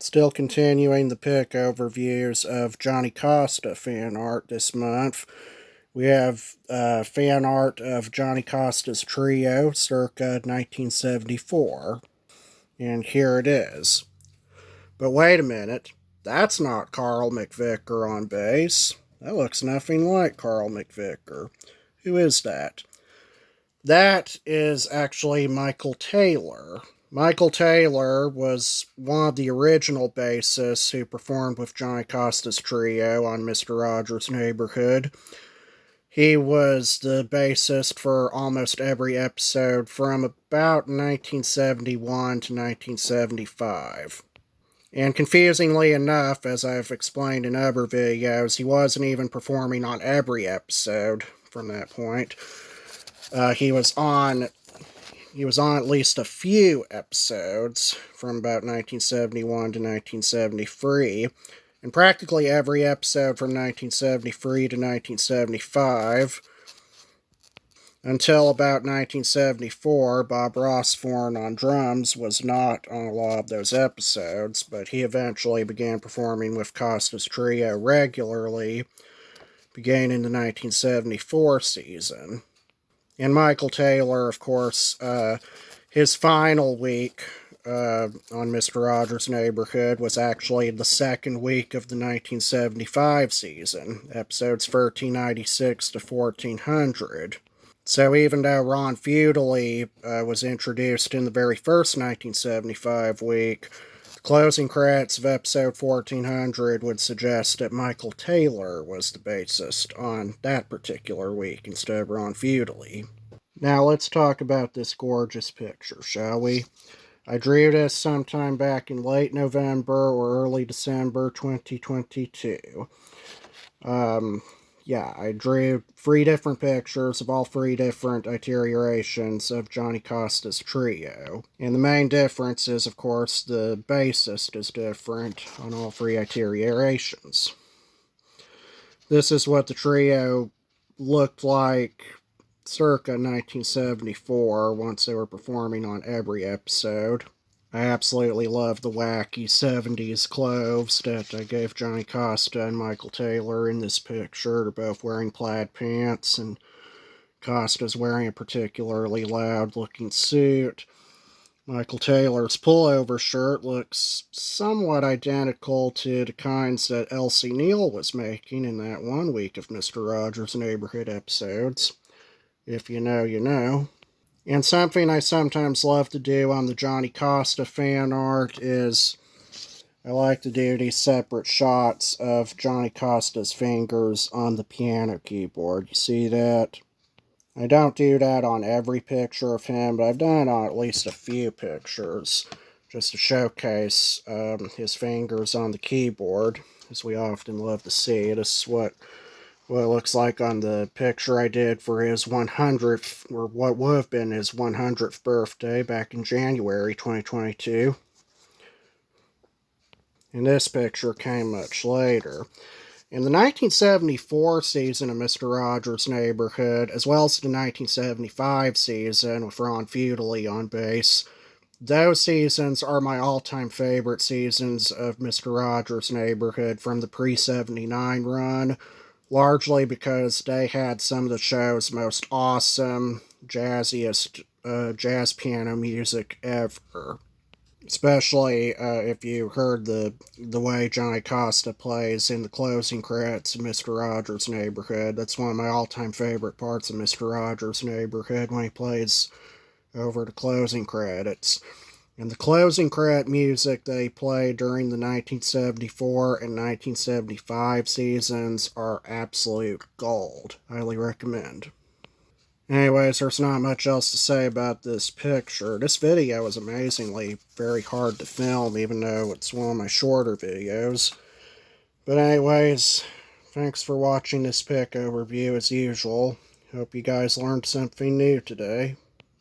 Still continuing the pick overviews of Johnny Costa fan art this month. We have fan art of Johnny Costa's trio circa 1974. And here it is. But wait a minute. That's not Carl McVicker on bass. That looks nothing like Carl McVicker. Who is that? That is actually Michael Taylor. Michael Taylor was one of the original bassists who performed with Johnny Costa's trio on Mr. Rogers' Neighborhood. He was the bassist for almost every episode from about 1971 to 1975. And confusingly enough, as I've explained in other videos, he wasn't even performing on every episode from that point. He was on at least a few episodes from about 1971 to 1973, and practically every episode from 1973 to 1975, until about 1974. Bob Rossforn on drums was not on a lot of those episodes, but he eventually began performing with Costa's trio regularly, beginning in the 1974 season. And Michael Taylor, of course, his final week on Mr. Rogers' Neighborhood was actually the second week of the 1975 season, episodes 1396 to 1400. So even though Ron Feudally was introduced in the very first 1975 week, the closing credits of episode 1400 would suggest that Michael Taylor was the bassist on that particular week instead of Ron Feudally. Now let's talk about this gorgeous picture, shall we? I drew this sometime back in late November or early December 2022. I drew 3 different pictures of all 3 different iterierations of Johnny Costa's trio. And the main difference is, of course, the bassist is different on all 3 iterierations. This is what the trio looked like circa 1974 once they were performing on every episode. I absolutely love the wacky 70s clothes that I gave Johnny Costa and Michael Taylor in this picture. They're both wearing plaid pants, and Costa's wearing a particularly loud-looking suit. Michael Taylor's pullover shirt looks somewhat identical to the kinds that Elsie Neal was making in that one week of Mr. Rogers' Neighborhood episodes. If you know, you know. And something I sometimes love to do on the Johnny Costa fan art is I like to do these separate shots of Johnny Costa's fingers on the piano keyboard. You see that? I don't do that on every picture of him, but I've done it on at least a few pictures, just to showcase his fingers on the keyboard, as we often love to see. This is what it looks like on the picture I did for his 100th, or what would have been his 100th birthday back in January 2022. And this picture came much later. In the 1974 season of Mr. Rogers' Neighborhood, as well as the 1975 season with Ron Feudally on bass, those seasons are my all-time favorite seasons of Mr. Rogers' Neighborhood from the pre-79 run, largely because they had some of the show's most awesome, jazziest jazz piano music ever. Especially if you heard the way Johnny Costa plays in the closing credits of Mr. Rogers' Neighborhood. That's one of my all-time favorite parts of Mr. Rogers' Neighborhood, when he plays over the closing credits. And the closing credit music they played during the 1974 and 1975 seasons are absolute gold. Highly recommend. Anyways, there's not much else to say about this picture. This video is amazingly very hard to film, even though it's one of my shorter videos. But anyways, thanks for watching this pick overview as usual. Hope you guys learned something new today.